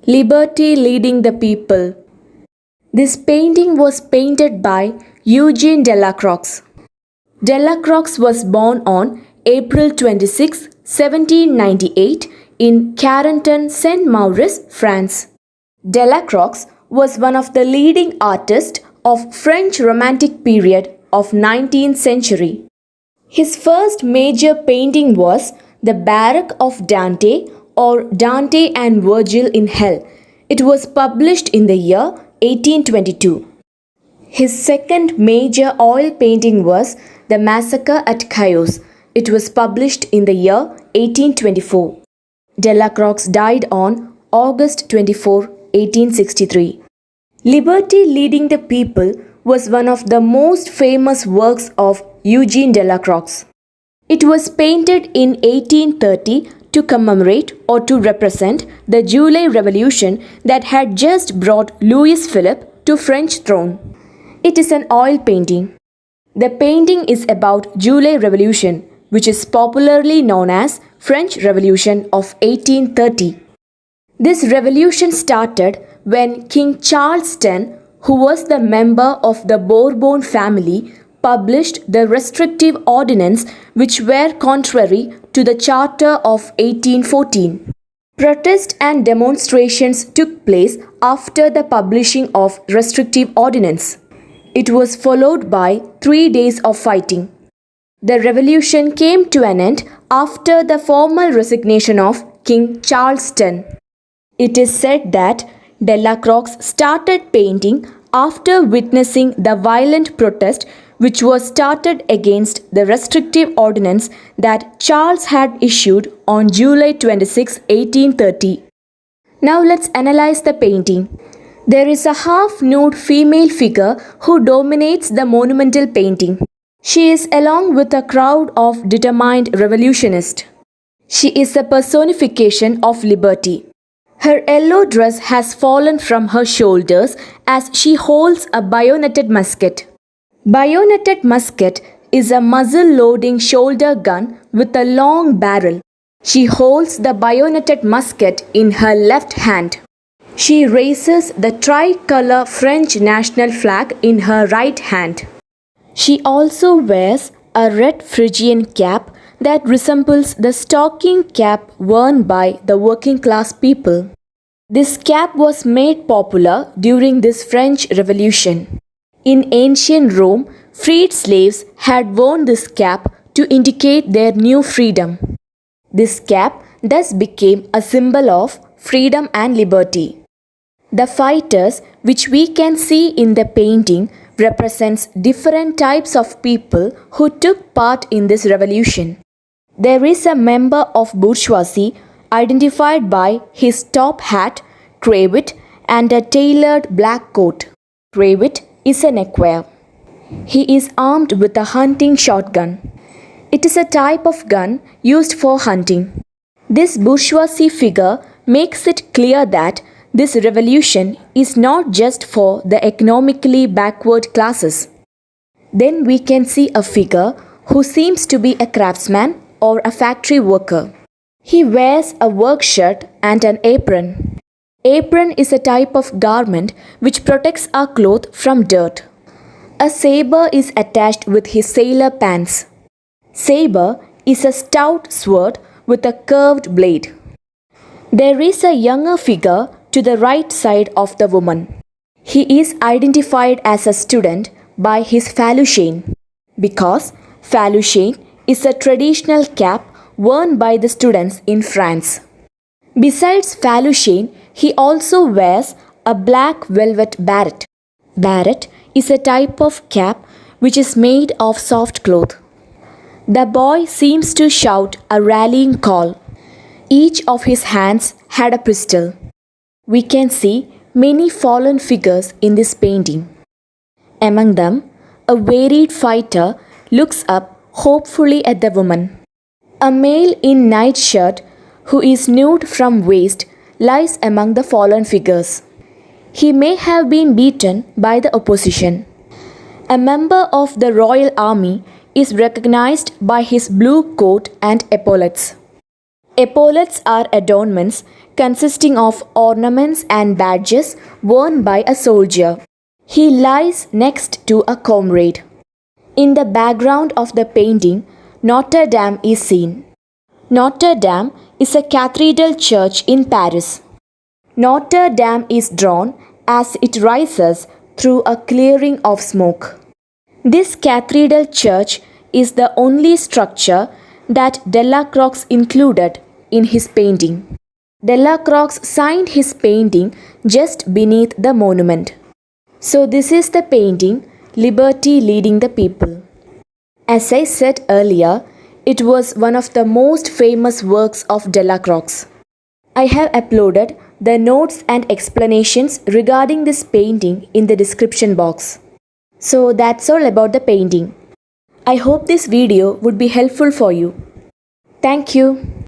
Liberty leading the people. This painting was painted by Eugene Delacroix. Delacroix was born on April 26, 1798 in Carentan, Saint-Maurice, France. Delacroix was one of the leading artists of French Romantic period of 19th century. His first major painting was The Baroque of Dante or Dante and Virgil in Hell. It was published in the year 1822. His second major oil painting was The Massacre at Chios. It was published in the year 1824. Delacroix died on August 24, 1863. Liberty leading the people was one of the most famous works of Eugene Delacroix. It was painted in 1830 to commemorate or to represent the July Revolution that had just brought Louis Philippe to French throne. It is an oil painting. The painting is about July Revolution, which is popularly known as French Revolution of 1830. This revolution started when King Charles X, who was the member of the Bourbon family, published the restrictive ordinances which were contrary to the Charter of 1814. Protests and demonstrations took place after the publishing of restrictive ordinance. It was followed by 3 days of fighting. The revolution came to an end after the formal resignation of King Charles X. It is said that Delacroix started painting after witnessing the violent protest which was started against the restrictive ordinance that Charles had issued on July 26, 1830. Now let's analyze the painting. There is a half-nude female figure who dominates the monumental painting. She is along with a crowd of determined revolutionists. She is a personification of liberty. Her yellow dress has fallen from her shoulders as she holds a bayoneted musket. Bayoneted musket is a muzzle-loading shoulder gun with a long barrel. She holds the bayoneted musket in her left hand. She raises the tricolor French national flag in her right hand. She also wears a red Phrygian cap that resembles the stocking cap worn by the working class people. This cap was made popular during this French Revolution. In ancient Rome, freed slaves had worn this cap to indicate their new freedom. This cap thus became a symbol of freedom and liberty. The fighters, which we can see in the painting, represents different types of people who took part in this revolution. There is a member of bourgeoisie identified by his top hat, cravat, and a tailored black coat. Cravat is an equerry. He is armed with a hunting shotgun. It is a type of gun used for hunting. This bourgeoisie figure makes it clear that this revolution is not just for the economically backward classes. Then we can see a figure who seems to be a craftsman or a factory worker. He wears a work shirt and an apron. Apron is a type of garment which protects our cloth from dirt. A saber is attached with his sailor pants. Saber is a stout sword with a curved blade. There is a younger figure to the right side of the woman. He is identified as a student by his falluchain because falluchain is a traditional cap worn by the students in France. Besides falluchain, he also wears a black velvet barrette. Barrette is a type of cap which is made of soft cloth. The boy seems to shout a rallying call. Each of his hands had a pistol. We can see many fallen figures in this painting. Among them, a wearied fighter looks up hopefully at the woman. A male in nightshirt who is nude from waist lies among the fallen figures. He may have been beaten by the opposition. A member of the royal army is recognized by his blue coat and epaulets. Epaulets are adornments consisting of ornaments and badges worn by a soldier. He lies next to a comrade. In the background of the painting, Notre Dame is seen. Notre Dame is a cathedral church in Paris. Notre Dame is drawn as it rises through a clearing of smoke. This cathedral church is the only structure that Delacroix included in his painting. Delacroix signed his painting just beneath the monument. So this is the painting, Liberty Leading the People. As I said earlier, it was one of the most famous works of Delacroix. I have uploaded the notes and explanations regarding this painting in the description box. So that's all about the painting. I hope this video would be helpful for you. Thank you.